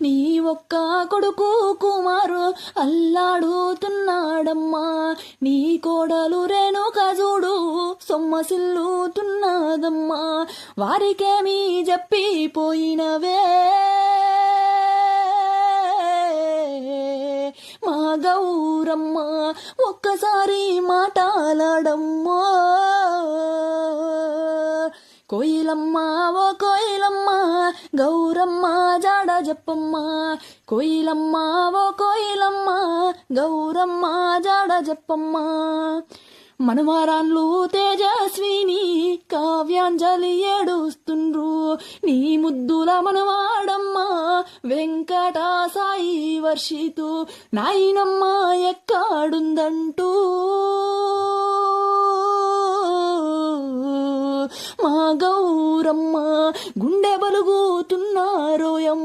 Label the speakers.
Speaker 1: నీ ఒక్క కొడుకు కుమారు అల్లాడుతున్నాడమ్మా, నీ కోడలు రేణుక చూడు సొమ్మసిల్లుతున్నదమ్మా, వారికేమీ చెప్పిపోయినవే మా గౌరమ్మ, ఒక్కసారి మాట్లాడమ్మో కోయిలమ్మ, ఓ కోయిలమ్మ గౌరమ్మ జాడ చెప్పమ్మ, కోయిలమ్మ ఓ కోయిలమ్మ గౌరమ్మ జాడ చెప్పమ్మ. మనవరాన్లు తేజస్విని కావ్యాంజలి ఏడుస్తుండ్రు, నీ ముద్దుల మనవాడమ్మ వెంకట సాయి వర్షితు నాయనమ్మ ఎక్కడుందంటూ మా గౌరమ్మ గుండె బలుగుతున్నారోయమ్మ.